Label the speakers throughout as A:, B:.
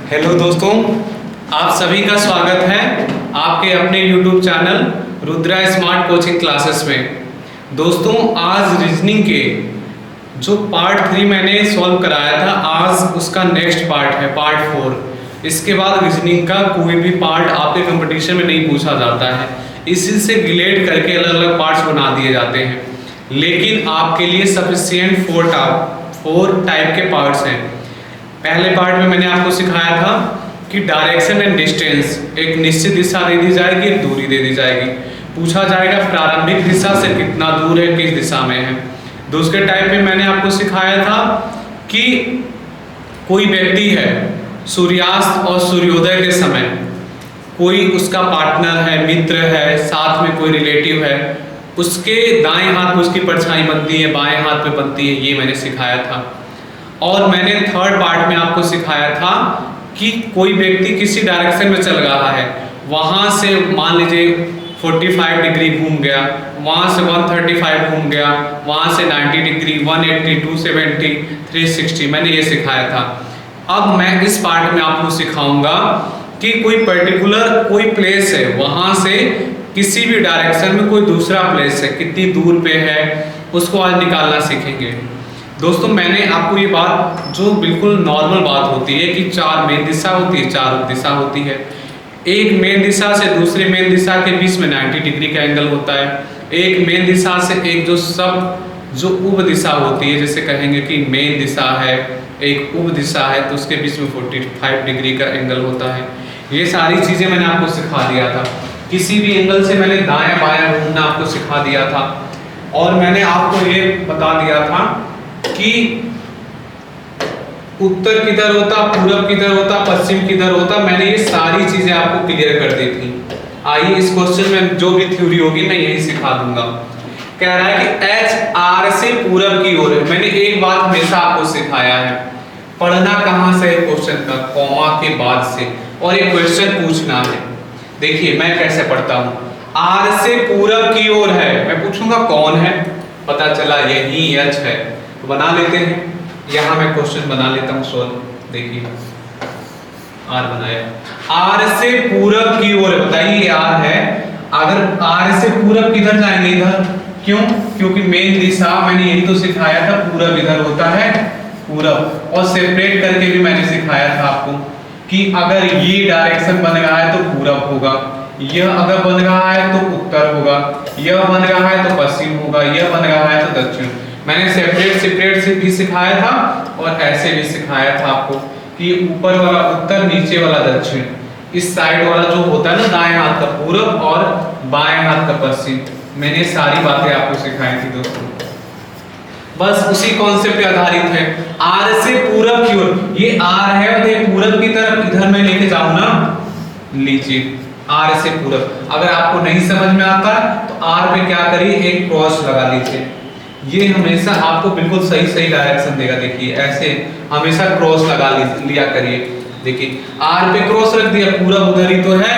A: Hello दोस्तों, आप सभी का स्वागत है आपके अपने YouTube channel Rudra smart coaching classes में। दोस्तों, आज रीजनिंग के जो पार्ट 3 मैंने सॉल्व कराया था, आज उसका नेक्स्ट पार्ट है, पार्ट 4। इसके बाद रीजनिंग का कोई भी पार्ट आपके कंपटीशन में नहीं पूछा जाता है, इसी से रिलेट करके अलग अलग पार्ट्स बना दिए जाते हैं। लेकिन आपके लिए सफिशिएंट 4 टाइप के पार्ट्स हैं। पहले पार्ट में मैंने आपको सिखाया था कि डायरेक्शन एंड डिस्टेंस, एक निश्चित दिशा दे दी जाएगी, एक दूरी दे दी जाएगी। पूछा जाएगा प्रारंभिक दिशा से कितना दूर है, किस दिशा में है। दूसरे टाइप में मैंने आपको सिखाया था कि कोई व्यक्ति है, सूर्यास्त और सूर्योदय के समय कोई उसका पार्टनर है, मित्र है, साथ में कोई रिलेटिव है, उसके दाएं हाथ में उसकी परछाई बनती है, बाएं हाथ में बनती है, ये मैंने सिखाया था। और मैंने थर्ड पार्ट में आपको सिखाया था कि कोई व्यक्ति किसी डायरेक्शन में चल रहा है, वहां से मान लीजिए 45 डिग्री घूम गया, वहां से 135 घूम गया, वहां से 90 डिग्री, 180, 270, 360, मैंने ये सिखाया था। अब मैं इस पार्ट में आपको सिखाऊंगा कि कोई पर्टिकुलर कोई प्लेस है, वहां से किसी भी डायरेक्शन में कोई दूसरा प्लेस है, कितनी दूर पे है, उसको आज निकालना सीखेंगे। दोस्तों, मैंने आपको ये बात, जो बिल्कुल नॉर्मल बात होती है कि 4 मेन दिशा होती है, 4 उप दिशा होती है। एक मेन दिशा से दूसरे मेन दिशा के बीच में 90 डिग्री का एंगल होता है। एक मेन दिशा से एक जो उप दिशा होती है, जैसे कहेंगे कि मेन दिशा है, एक उप दिशा है, तो उसके बीच में 45 डिग्री का एंगल होता है। ये सारी चीज़ें मैंने आपको सिखा दिया था। किसी भी एंगल से मैंने दायां बायां घूमना आपको सिखा दिया था। और मैंने आपको ये बता दिया था कि उत्तर किधर होता, पूरब किधर होता, पश्चिम किधर होता, मैंने ये सारी चीजें आपको क्लियर कर दी थी। आइए, इस क्वेश्चन में जो भी थ्योरी होगी मैं यही सिखा दूंगा। कह रहा है कि एच आर से पूरब की ओर है। मैंने एक बात हमेशा आपको सिखाया है, पढ़ना कहां से है क्वेश्चन का, कॉमा के बाद से, और ये क्वेश्चन पूछना है। देखिए मैं कैसे पढ़ता हूं, आर से पूरब की ओर है, मैं पूछूंगा कौन है, पता चला यही एच है, तो बना लेते हैं। यहां मैं क्वेश्चन बना लेता हूं सोल्व। देखिए आर बनाया, आर से पूरब की ओर, बताइए आर है, अगर आर से पूरब किधर जाएंगे, इधर। क्यों? क्योंकि मेन दिशा, मैंने यही तो सिखाया था, पूरब इधर होता है, पूरब। और सेपरेट करके भी मैंने सिखाया था आपको कि अगर ये डायरेक्शन बन रहा है तो पूरब होगा, यह अगर बन रहा है तो उत्तर होगा, यह बन रहा है तो पश्चिम होगा, यह बन रहा है तो दक्षिण। मैंने सेपरेट से भी सिखाया था और ऐसे भी सिखाया था आपको कि ऊपर वाला उत्तर, नीचे वाला दक्षिण, इस साइड वाला जो होता है ना दाएं हाथ का पूरब और बाएं हाथ का पश्चिम, मैंने सारी बातें आपको सिखाई थी दोस्तों। बस उसी कॉन्सेप्ट पे आधारित है। आर से पूरब की ओर, ये आर है और ये पूरब की तरफ इधर मैं लेके जाऊं ना, लीजिए आर से पूरब। अगर आपको नहीं समझ में आता तो आर पे क्या करिए, एक क्रॉस लगा लीजिए, ये हमेशा आपको बिल्कुल सही डायरेक्शन देगा। देखिए ऐसे हमेशा क्रॉस लगा लिया करिए। देखिए आर पे क्रॉस रख दिया, पूरा उधर ही तो है,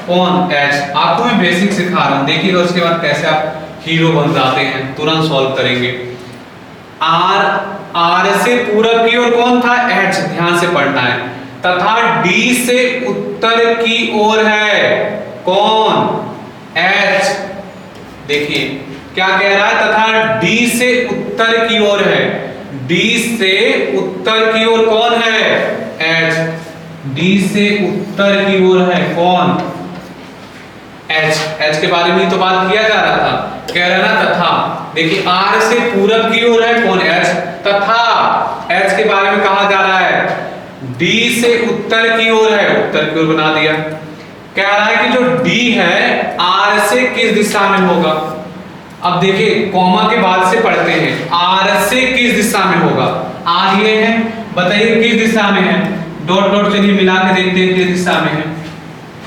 A: कौन, एच। आपको मैं बेसिक सिखा रहा हूं, देखिएगा उसके बाद कैसे आप हीरो बन जाते हैं, तुरंत सॉल्व करेंगे। आर से पूरब की ओर कौन था, एच, ध्यान से पढ़ना है। तथा डी से उत्तर की ओर है, कौन, एच। देखिए क्या कह रहा है, तथा डी से उत्तर की ओर है, डी से उत्तर की ओर कौन है, एच। डी से उत्तर की ओर है कौन, एच। एच के बारे में तो बात किया जा रहा था, कह रहा ना तथा। देखिए आर से पूरब की ओर है कौन, एच, तथा एच के बारे में कहा जा रहा है डी से उत्तर की ओर है, उत्तर की ओर बना दिया। कह रहा है कि जो डी है आर से किस दिशा में होगा। अब देखिए कॉमा के बाद से पढ़ते हैं, आर से किस दिशा में होगा, आर ये है, बताइए किस दिशा में है, डॉट डॉट चलिए मिला के देखते हैं किस दिशा में है,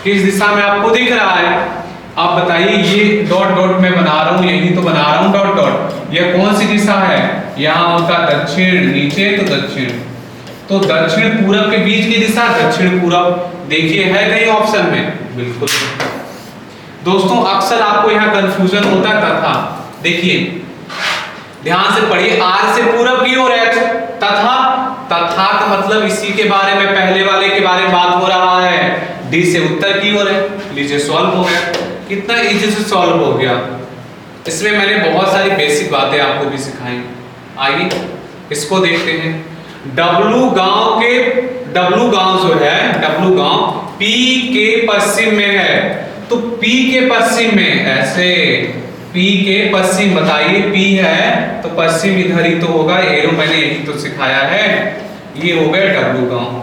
A: किस दिशा में आपको दिख रहा है। आप बताइए, ये डॉट डॉट मैं बना रहा हूं, यही तो बना रहा हूं डॉट डॉट, यह कौन सी दिशा है, यहां उसका दक्षिण, नीचे तो दक्षिण, तो दक्षिण पूरब के बीच की दिशा दक्षिण पूरब। देखिए है कहीं ऑप्शन में, बिल्कुल। दोस्तों अक्सर आपको यहाँ कंफ्यूजन होता था। देखिए ध्यान से पढ़िए, आर से पूरब की ओर एच, तथा तथा का मतलब इसी के बारे में, पहले वाले के बारे में बात हो रहा है। डी से उत्तर की ओर है। लीजिए सॉल्व हो गया, कितना इजी से सॉल्व हो गया। इसमें मैंने बहुत सारी बेसिक बातें आपको भी सिखाई। आइए इसको देखते हैं। डब्लू गांव जो है, डब्लू गांव पी के पश्चिम में है। तो पी के पश्चिम में ऐसे, पी के पश्चिम बताइए, पी है तो पश्चिम इधर ही तो होगा, एरो मैंने यही तो सिखाया है। ये हो गया डब्लू गांव।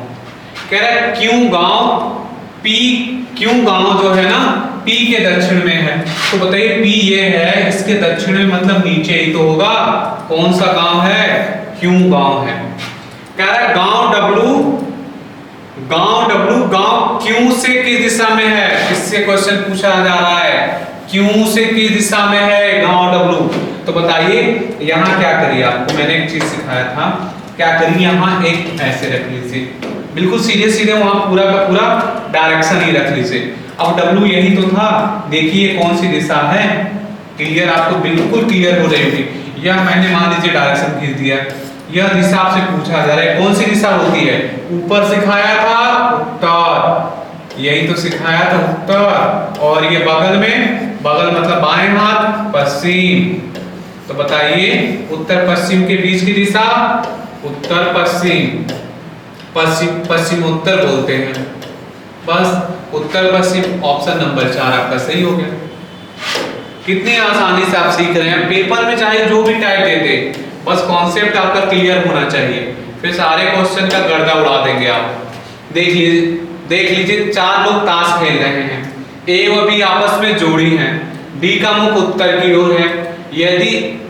A: कह रहा है क्यों गांव जो है ना पी के दक्षिण में है। तो बताइए पी ये है, इसके दक्षिण में मतलब नीचे ही तो होगा। कौन सा गांव है? क्यों गांव है। कह रहा है गांव गांव क्यों से किस दिशा में है। इससे क्वेश्चन पूछा जा रहा है, क्यों से किस दिशा में है गांव डब्लू। तो बताइए यहाँ क्या करिए, आपको मैंने एक चीज सिखाया था, क्या करिए यहाँ एक ऐसे रख लीजिए, बिल्कुल सीधे वहां पूरा का पूरा डायरेक्शन ही रख लीजिए। अब डब्लू यही तो था, देखिए कौन सी दिशा है। क्लियर, आपको बिल्कुल क्लियर हो रही होगी। यह मैंने मान लीजिए डायरेक्शन खींच दिया, यह दिशा आपसे पूछा जा रहा है कौन सी दिशा होती है। ऊपर सिखाया था उत्तर, यही तो सिखाया था उत्तर। और ये बगल मतलब बाएं हाथ पश्चिम। तो बताइए उत्तर पश्चिम के बीच की दिशा उत्तर पश्चिम, पश्चिम उत्तर बोलते हैं। बस उत्तर पश्चिम, ऑप्शन नंबर 4 आपका सही हो गया। कितनी आसानी से आप सीख रहे हैं। पेपर में चाहे जो भी टाइप देते, बस कॉन्सेप्ट आपका क्लियर होना चाहिए, फिर सारे क्वेश्चन का गर्दा उड़ा देंगे आप। देख लीजिए 4 लोग ताश खेल रहे हैं। ए व बी आपस में जोड़ी हैं। डी का मुख उत्तर की ओर है। यदि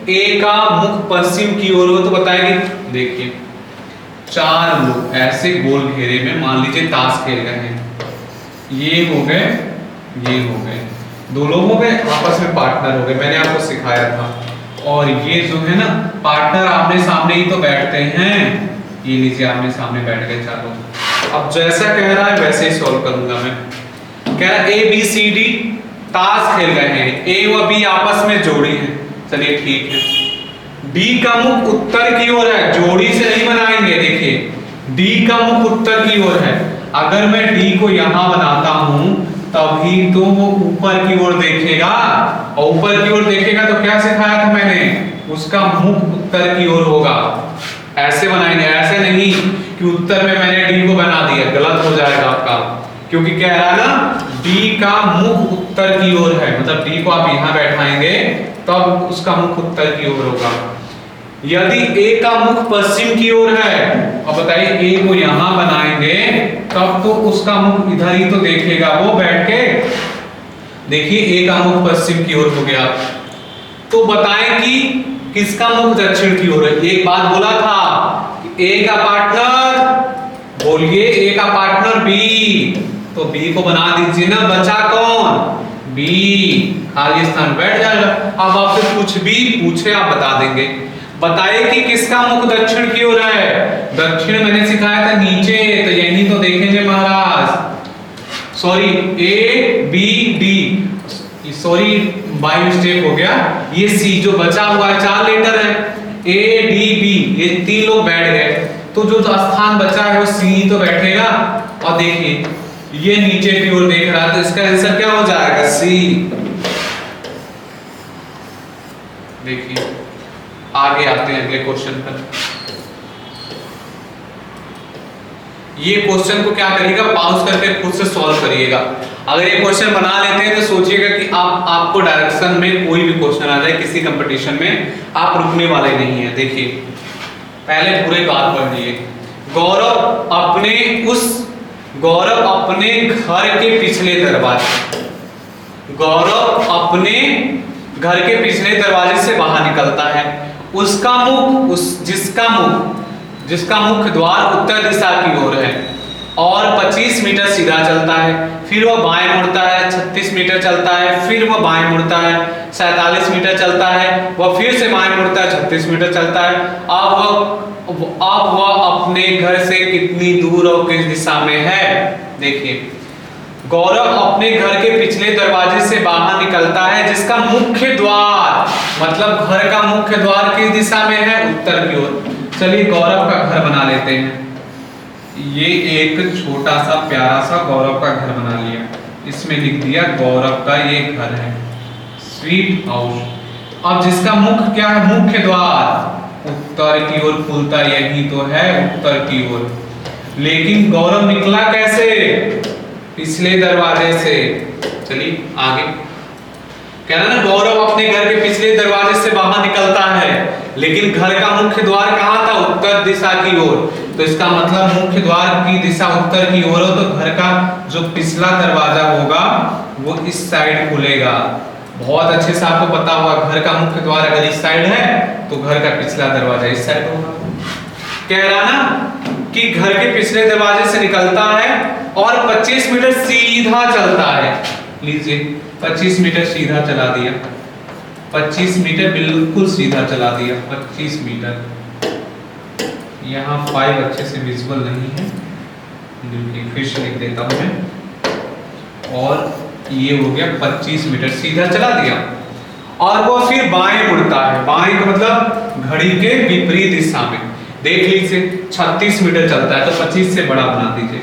A: ए का मुख पश्चिम की ओर हो तो बताएंगे। देखिए 4 लोग ऐसे गोल घेरे में मान लीजिए ताश खेल रहे हैं। ये हो गए 2 लोग हो गए, आपस में पार्टनर हो गए, मैंने आपको सिखाया था। और ये जो है ना पार्टनर आमने सामने ही तो बैठते हैं। ये लीजिए आमने सामने बैठ गए 4 लोग। अब जैसा कह रहा है वैसे ही सॉल्व करूंगा मैं। कह रहा है ए बी सी डी ताश खेल रहे हैं, ए व बी आपस में जोड़ी है। चलिए ठीक है। डी का मुख उत्तर की ओर है, जोड़ी से नहीं बनाएंगे। देखिए डी का मुख उत्तर की ओर है। अगर मैं डी को यहां बनाता हूं तभी तो वो ऊपर की ओर देखेगा, और ऊपर की ओर देखेगा तो क्या सिखाया था मैंने, उसका मुख उत्तर की ओर होगा। ऐसे बनाएंगे, ऐसे नहीं कि उत्तर में मैंने डी को बना दिया, गलत हो जाएगा आपका। क्योंकि कह रहा है ना डी का मुख उत्तर की ओर है, मतलब डी को आप यहां बैठाएंगे तब उसका मुख उत्तर की ओर होगा। यदि ए का मुख पश्चिम की ओर है, अब बताइए ए को यहां बनाएंगे तब तो उसका मुख इधर ही तो देखेगा वो बैठ के। देखिए ए का मुख पश्चिम की ओर हो गया। तो बताएं कि किसका मुख दक्षिण की ओर है। एक बात बोला था कि ए का पार्टनर, बोलिए ए का पार्टनर बी, तो बी को बना दीजिए ना। बचा कौन? बी, खाली स्थान बैठ जाएगा। अब आपसे कुछ भी पूछे आप बता देंगे। बताइए कि किसका मुख दक्षिण की ओर है। दक्षिण मैंने सिखाया था नीचे, तो यही तो देखेंगे महाराज। Sorry A B D, sorry by mistake हो गया। ये सी जो बचा हुआ है 4 लेटर है, ए डी बी, ये 3 लोग बैठ गए, तो जो स्थान बचा है वो सी तो बैठेगा। और देखिए ये नीचे की ओर देख रहा है, तो इसका आंसर क्या हो जाएगा? सी। देखिए आगे आते हैं अगले क्वेश्चन पर। ये क्वेश्चन को क्या करिएगा, पॉज करके खुद से सॉल्व करिएगा। अगर ये क्वेश्चन बना लेते हैं तो सोचिएगा कि आपको डायरेक्शन में कोई भी क्वेश्चन आ जाए किसी कंपटीशन में, आप रुकने वाले नहीं है। देखिए पहले पूरे बात पढ़ लिए। गौरव अपने घर के पिछले दरवाजे, गौरव अपने घर के पिछले दरवाजे से बाहर निकलता है। उसका मुख जिसका मुख्य द्वार उत्तर दिशा की ओर है और 25 मीटर सीधा चलता है, फिर वह बाएं मुड़ता है, 36 मीटर चलता है, फिर वह बाएं मुड़ता है, 47 मीटर चलता है, वह फिर से बाएं मुड़ता है, 36 मीटर चलता है। अब वह अपने घर से कितनी दूर और किस दिशा में है? देखिए गौरव अपने घर के पिछले दरवाजे से बाहर निकलता है, जिसका मुख्य द्वार मतलब घर का मुख्य द्वार किस दिशा में है? उत्तर की ओर। चलिए गौरव का घर बना लेते हैं। ये एक छोटा सा प्यारा सा गौरव का घर बना लिया, इसमें लिख दिया गौरव का ये घर है, स्वीट हाउस। अब जिसका मुख्य क्या है, मुख्य द्वार उत्तर की ओर खुलता, यही तो है उत्तर की ओर। लेकिन गौरव निकला कैसे, पिछले दरवाजे से। चलिए आगे कह रहा ना, गौरव अपने घर के पिछले दरवाजे से बाहर निकलता है, लेकिन घर का मुख्य द्वार कहाँ था, उत्तर दिशा की ओर। तो इसका मतलब मुख्य द्वार की दिशा उत्तर की ओर हो, तो घर का जो पिछला दरवाजा होगा वो इस साइड खुलेगा। बहुत अच्छे से आपको पता होगा, घर का मुख्य द्वार अगर इस साइड है तो घर का पिछला दरवाजा इस साइड होगा। कह रहा ना कि घर के पिछले दरवाजे से निकलता है और 25 मीटर सीधा चलता है। लीजिए 25 मीटर सीधा चला दिया, 25 मीटर बिल्कुल सीधा चला दिया, 25 मीटर। यहाँ 5 अच्छे से विजुअल नहीं है, फिर से लिख देता हूँ मैं। और ये हो गया 25 मीटर सीधा चला दिया, और वो फिर बाएं मुड़ता है। बाएं का मतलब घड़ी के विपरीत दिशा में। देख लीजिए 36 मीटर चलता है, तो 25 से बड़ा बना दीजिए।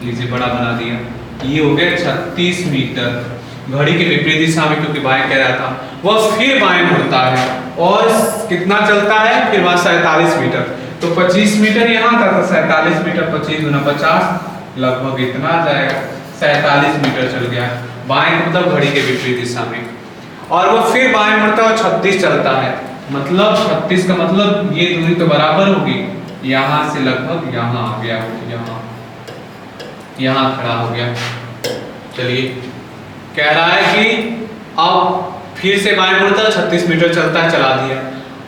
A: लीजिए बड़ा बना दिया, ये हो गया 36 मीटर घड़ी के विपरीत दिशा में, क्योंकि बाएं कह रहा था। वह फिर बाएं मुड़ता है और कितना चलता है, फिर वहां 47 मीटर। तो 25 मीटर यहाँ था, तो 47 मीटर 25 गुना 50 लगभग इतना आ जाएगा। 47 मीटर चल गया बाएं, मतलब घड़ी के विपरीत दिशा में। और वो फिर बाएं मुड़ता है और 36 चलता है, मतलब 36 का मतलब ये दूरी तो बराबर होगी, यहाँ से लगभग यहाँ आ गया, यहाँ खड़ा हो गया। चलिए कह रहा है कि अब फिर से बाएं मुड़ता है, 36 मीटर चलता है, चला दिया।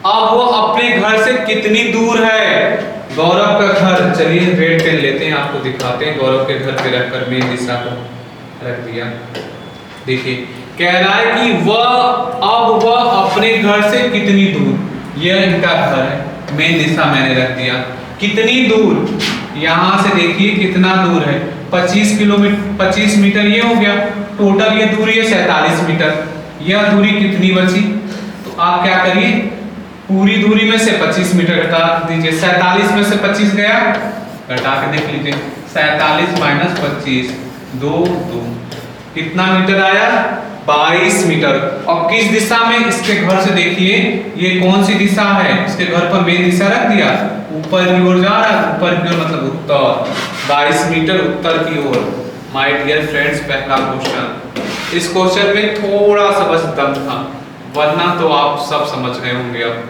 A: अब वो अपने घर से कितनी दूर है, गौरव का घर। चलिए रेड पेन लेते हैं, आपको दिखाते हैं। गौरव के घर पे रखकर मेन दिशा को रख दिया। देखिए कह रहा है कि वह अपने घर से कितनी दूर, यह इनका घर है, मेन दिशा मैंने रख दिया। कितनी दूर, यहाँ से देखिए कितना दूर है, 25 किलोमीटर, 25 मीटर ये हो गया। टोटल ये दूरी है 47 मीटर। यह दूरी कितनी बची, तो आप क्या करिए, पूरी दूरी में से 25 मीटर घटा दीजिए। 47 में से 25 गया, घटा के देख लीजिए, 47 माइनस 25, 2 कितना मीटर आया, 22 मीटर। और किस दिशा में, इसके घर से देखिए ये कौन सी दिशा है, इसके घर पर मेन दिशा रख दिया, ऊपर की ओर जा रहा है, ऊपर की ओर मतलब उत्तर, 22 मीटर उत्तर की ओर। माय डियर फ्रेंड्स, पहला क्वेश्चन। इस क्वेश्चन में थोड़ा सा बस दम था, वरना तो आप सब समझ गए होंगे। अब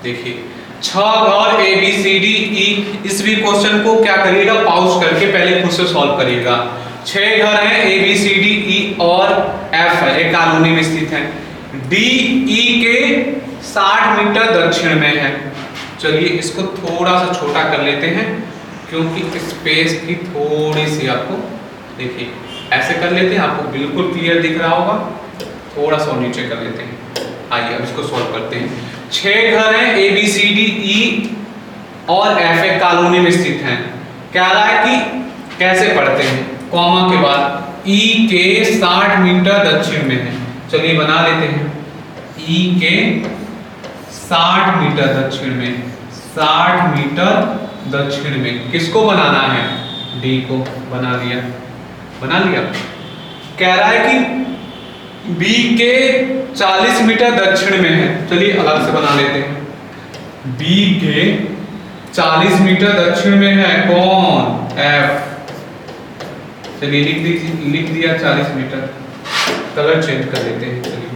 A: देखिए 6 घर ABCDE, इस भी क्वेश्चन को क्या करिएगा, पॉज करके पहले खुद से सॉल्व करिएगा। 6 घर हैं ABCDE और F है, एक कॉलोनी में स्थित है। DE के 60 मीटर दक्षिण में है। चलिए इसको थोड़ा सा छोटा कर लेते हैं, क्योंकि स्पेस की थोड़ी सी आपको, देखिए ऐसे कर लेते हैं, आपको बिल्कुल क्लियर दिख रहा होगा। थोड़ा सा नीचे कर लेते हैं। आइए अब इसको सॉल्व करते हैं। 6 घर हैं ABCDE और F एक कॉलोनी में स्थित हैं। कह रहा है कि कैसे पढ़ते हैं, कॉमा के बाद E के 60 मीटर दक्षिण में है। चलिए बना लेते हैं, E के 60 मीटर दक्षिण में, 60 मीटर दक्षिण में। किसको बनाना है, D को। बना लिया, बना लिया। कह रहा है कि B के 40 मीटर दक्षिण में है। चलिए अलग से बना लेते हैं। B के 40 मीटर दक्षिण में है कौन, F। चलिए लिख दिया 40 मीटर, कलर चेंज कर लेते हैं। चलिए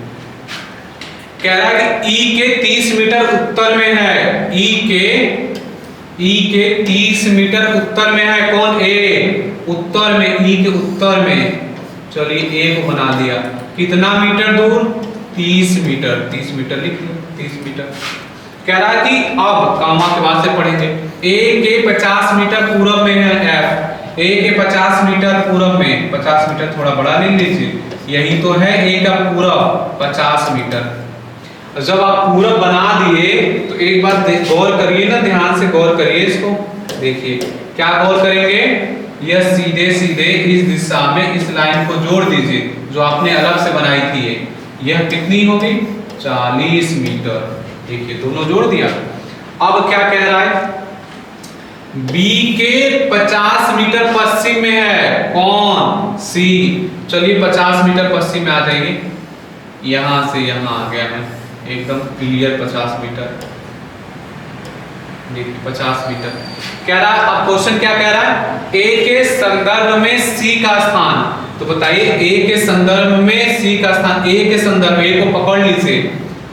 A: कह रहा है कि E के 30 मीटर उत्तर में है, E के 30 मीटर उत्तर में है कौन, A। उत्तर में, E के उत्तर में। चलिए A को बना दिया, कितना मीटर दूर, 30 मीटर। 30 मीटर लिख लो, 30 मीटर। कह रहा है कि अब कामा के बाद से पढ़ेंगे, A के 50 मीटर पूरब में है F। A के 50 मीटर पूरब में, 50 मीटर थोड़ा बड़ा ले लीजिए, यही तो है A का पूरब 50 मीटर। जब आप पूरब बना दिए तो एक बार गौर करिए ना, ध्यान से गौर करिए इसको। देखिए क्या गौर करेंगे, यह सीधे सीधे इस दिशा में इस लाइन को जोड़ दीजिए जो आपने अलग से बनाई थी। यह कितनी होगी, 40 मीटर। देखिए दोनों जोड़ दिया। अब क्या कह रहा है, बी के 50 मीटर पश्चिम में है कौन, सी। चलिए 50 मीटर पश्चिम में आ जाएंगे, यहां से यहां आ गया है एकदम क्लियर 50 मीटर, देखिए 50 मीटर कह रहा है। अब क्वेश्चन क्या कह रहा है, ए के संदर्भ में सी का स्थान, तो बताइए ए के संदर्भ में सी का स्थान, ए के संदर्भ में, ए को पकड़ लीजिए,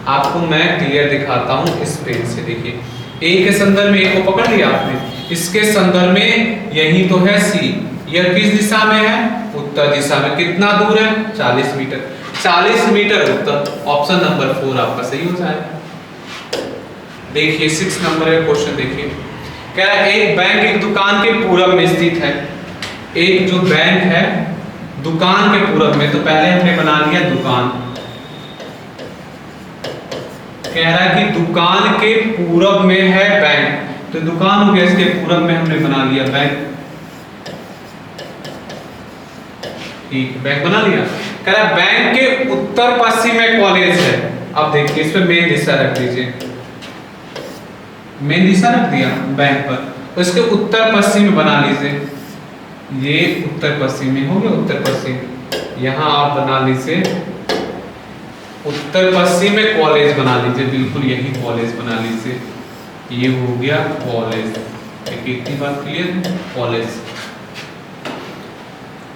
A: आपको मैं क्लियर दिखाता हूं इस पेन से। देखिए ए के संदर्भ में, ए को पकड़ लिया आपने, इसके संदर्भ में यही तो है सी, यह किस दिशा में है, उत्तर दिशा में। कितना दूर है, 40 मीटर, 40 मीटर उत्तर। ऑप्शन नंबर 4 आपका सही हो जाएगा। देखिए 6 नंबर का क्वेश्चन देखिए, कह रहा है एक बैंक एक दुकान के पूरब में स्थित है। एक जो बैंक है दुकान के पूरब में, तो पहले हमने बना लिया दुकान, कह रहा है कि दुकान के पूरब में है बैंक, तो दुकान हो गया, इसके पूरब में हमने बना लिया बैंक, ठीक, बैंक बना लिया। कह रहा है बैंक के उत्तर पश्चिम में कॉलेज है। अब देखिए इसमें मेन दिशा रख दीजिए, मेन दिशा रख दिया बैंक पर, तो इसके उत्तर पश्चिम में बना लीजिए, ये उत्तर पश्चिम में हो गया, उत्तर पश्चिम। यहां आप बना लीजिए उत्तर पश्चिम में कॉलेज बना लीजिए, बिल्कुल यही कॉलेज बना लीजिए, ये हो गया कॉलेज। कितनी बात क्लियर, कॉलेज।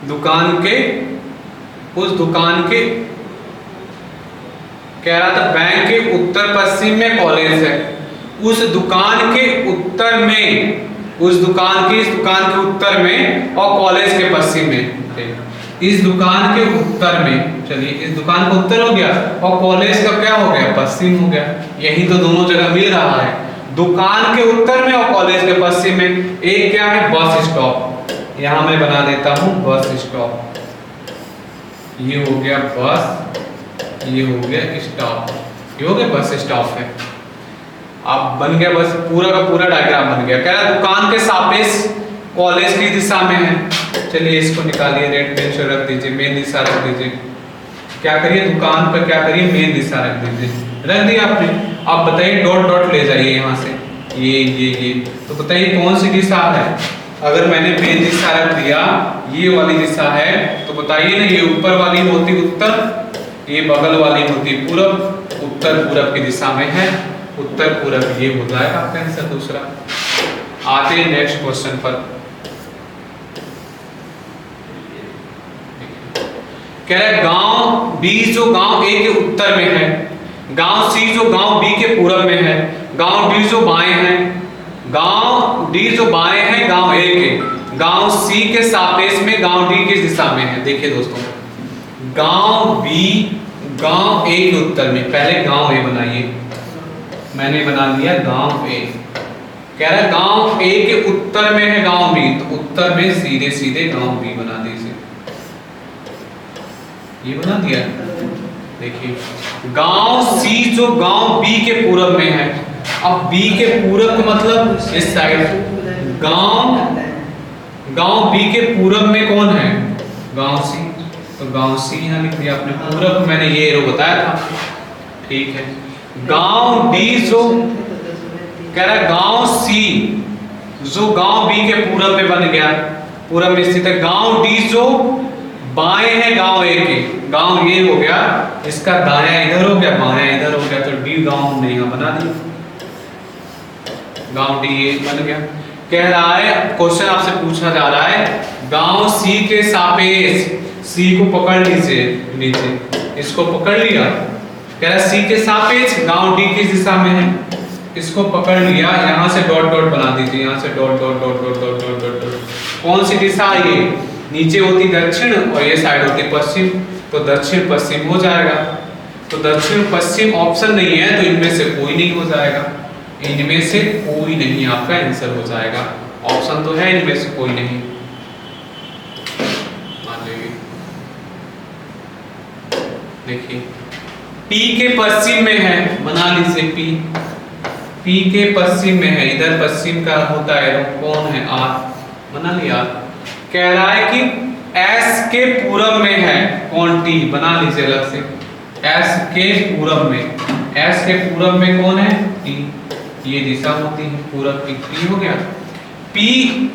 A: दुकान के, उस दुकान के, कह रहा था बैंक के उत्तर पश्चिम में कॉलेज है, उस दुकान के उत्तर में, उस दुकान के, इस दुकान के उत्तर में और कॉलेज के पश्चिम में, इस दुकान के उत्तर में, चलिए इस दुकान का उत्तर हो गया और कॉलेज का क्या हो गया, पश्चिम हो गया। यही तो दोनों जगह मिल रहा है, दुकान के उत्तर में और कॉलेज के पश्चिम में। एक क्या है, बस स्टॉप, यहां मैं बना देता हूं बस स्टॉप, ये हो गया बस, ये हो गया स्टॉप, ये हो गया बस स्टॉप है। अब बन गया बस, पूरा का पूरा डायग्राम बन गया। कह रहा है दुकान के सापेक्ष कॉलेज की दिशा में है, चलिए इसको निकालिए, रेड पेन से रख दीजिए, मेन दिशा रख दीजिए। क्या करिए, दुकान पर क्या करिए, मेन दिशा रख दीजिए, रख दिया आपने। अब बताइए डॉट डॉट ले जाइए यहाँ से, ये तो बताइए कौन सी दिशा है। अगर मैंने मेन दिशा रख दिया, ये वाली दिशा है, तो बताइए ना, ये ऊपर वाली होती उत्तर, ये बगल वाली होती पूरब, उत्तर पूरब की दिशा में है, उत्तर पूरब, ये हो जाएगा आपका आंसर दूसरा। आते हैं नेक्स्ट क्वेश्चन पर। कह रहा है गांव बी जो गांव ए के उत्तर में है, गांव सी जो गांव बी के पूरब में है, गांव डी जो बाएं है, गांव डी जो बाएं है गांव ए के, गांव सी के सापेक्ष में गांव डी किस दिशा में है। देखिए दोस्तों, गांव बी गांव ए के उत्तर में, पहले गांव ए बनाइए, मैंने बना लिया गांव ए। कह रहा है गांव ए के उत्तर में है गांव बी, तो उत्तर में सीधे सीधे गांव बी बना दीजिए, ये बना दिया। देखिए गांव सी जो गांव बी के पूरब में है, अब बी के पूरब का मतलब इस साइड, गांव बी के पूरब में कौन है, गांव सी, तो गांव सी यहां लिख दिया आपने, पूरब मैंने ये एरो बताया था, ठीक है। गांव डी जो, कह रहा है गांव सी जो गांव बी के पूरब में बन गया, पूरब में स्थित है। गांव डी जो बाएं है गांव ए के, गांव ये हो गया, इसका दायां इधर हो गया, बायां इधर हो गया, तो डी गांव हमने यहां बना दिया, गांव डी ये बन गया। कह रहा है क्वेश्चन आपसे पूछा जा रहा है, गांव सी के सापेक्ष, सी को पकड़ लीजिए नीचे, इसको पकड़ लिया, कह रहा है सी के सापेक्ष गांव डी किस दिशा में है, इसको पकड़ लिया, यहां से डॉट डॉट बना दीजिए, यहां से dot dot dot dot dot dot dot dot, कौन सी दिशा है, ये नीचे होती दक्षिण और ये साइड होती पश्चिम, तो दक्षिण पश्चिम हो जाएगा। तो दक्षिण पश्चिम ऑप्शन नहीं है, तो इनमें से कोई नहीं हो जाएगा, इनमें से कोई नहीं आपका आंसर हो जाएगा। ऑप्शन तो है, इनमें से कोई नहीं, मान लीजिए। देखिए पी के पश्चिम में है, बना लीजिए पी, पी के पश्चिम में है, इधर पश्चिम का होता है, कौन है, आर, बना लिया। कह रहा है कि एस के पूरब में है कौन, टी, बना लीजिए अलग से, एस के पूरब में, एस के पूरब में कौन है, टी, ये दिशा होती है, पूरब की। पी हो गया। पी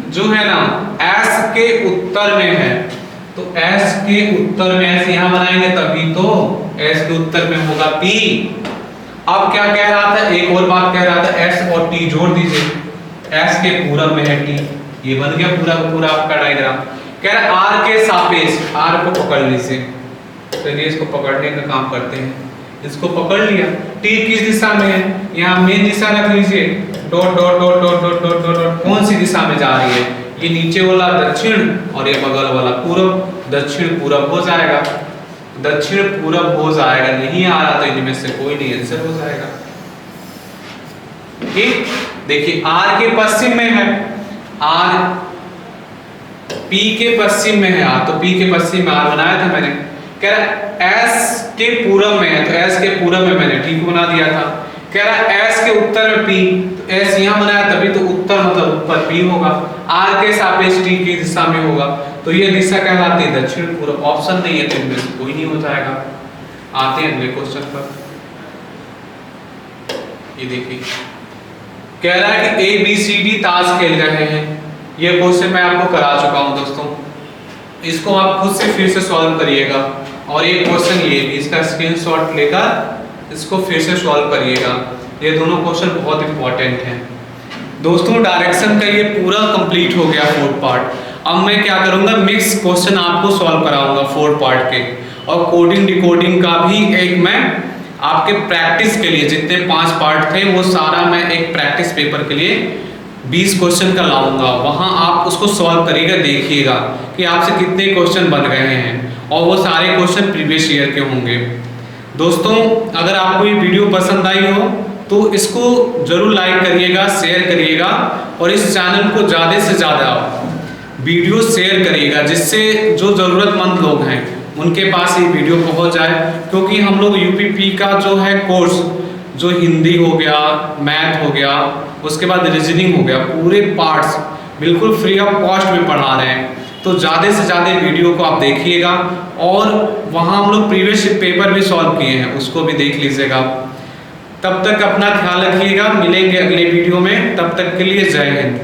A: जो है ना एस के उत्तर में है, तो एस के उत्तर में एस यहां बनाएंगे तभी तो एस के उत्तर में होगा पी। अब क्या कह रहा था, एक और बात कह रहा था, एस और टी जोड़ दीजिए, एस के पूरब में है टी, ये बन गया पूरा पूरा आपका डायग्राम। कह रहा है आर के सापेक्ष, आर को पकड़ लीजिए, चलिए इसको पकड़ने का काम करते हैं, इसको पकड़ लिया। टी किस दिशा में है, यहाँ मेन दिशा रख लीजिए, dot dot dot dot dot dot dot dot, कौन सी दिशा में जा रही है, ये नीचे वाला दक्षिण और ये बगल वाला पूरब, दक्षिण पूरब हो जाएगा, दक्षिण पूरब हो जाएगा। नहीं आ रहा तो इनमें से कोई नहीं, आंसर हो जाएगा। ठीक, देखिए आर के पश्चिम में है, आर पी के पश्चिम में है, आर तो पी के पश्चिम में आर बनाया था मैंने। कह रहा एस के पूरब में है, तो एस के पूरब में मैंने टी को बना दिया था। कह रहा है एस के उत्तर में पी, तो एस यहां बनाया तभी तो उत्तर मतलब ऊपर पी होगा, आर के सापेक्ष टी की दिशा में होगा, तो ये दिशा कहलाती है दक्षिण पूरब। ऑप्शन नहीं है तो इनमें से कोई नहीं हो जाएगा। आते हैं अगले क्वेश्चन पर। ये देखिए कह रहा है कि ए बी सी डी ताश खेल रहे हैं, ये क्वेश्चन मैं आपको करा चुका हूं दोस्तों, इसको आप खुद से फिर से सॉल्व करिएगा। और ये क्वेश्चन ये भी, इसका स्क्रीनशॉट लेकर इसको फिर से सॉल्व करिएगा, ये दोनों क्वेश्चन बहुत इंपॉर्टेंट हैं दोस्तों। डायरेक्शन का ये पूरा कंप्लीट हो गया 4th पार्ट। अब मैं क्या करूंगा, मिक्स क्वेश्चन आपको सॉल्व कराऊंगा 4th पार्ट के, और कोडिंग डिकोडिंग का भी एक मैं आपके प्रैक्टिस के लिए, जितने 5 पार्ट थे वो सारा मैं एक प्रैक्टिस पेपर के लिए 20 क्वेश्चन का लाऊंगा, वहां आप उसको सॉल्व करिएगा, देखिएगा कि आपसे कितने क्वेश्चन बन गए हैं, और वो सारे क्वेश्चन प्रीवियस ईयर के होंगे। दोस्तों अगर आपको ये वीडियो पसंद आई हो तो इसको जरूर लाइक करिएगा, शेयर करिएगा, और इस चैनल को ज़्यादा से ज़्यादा वीडियो शेयर करिएगा, जिससे जो ज़रूरतमंद लोग हैं उनके पास ये वीडियो पहुंच जाए। क्योंकि हम लोग यूपीपी का जो है कोर्स, जो हिंदी हो गया, मैथ हो गया, उसके बाद रीजनिंग हो गया, पूरे पार्ट्स बिल्कुल फ्री ऑफ कॉस्ट में पढ़ा रहे हैं, तो ज़्यादा से ज़्यादा वीडियो को आप देखिएगा, और वहाँ हम लोग प्रीवियस पेपर भी सॉल्व किए हैं, उसको भी देख लीजिएगा। तब तक अपना ख्याल रखिएगा, मिलेंगे अगले वीडियो में, तब तक के लिए जय हिंद।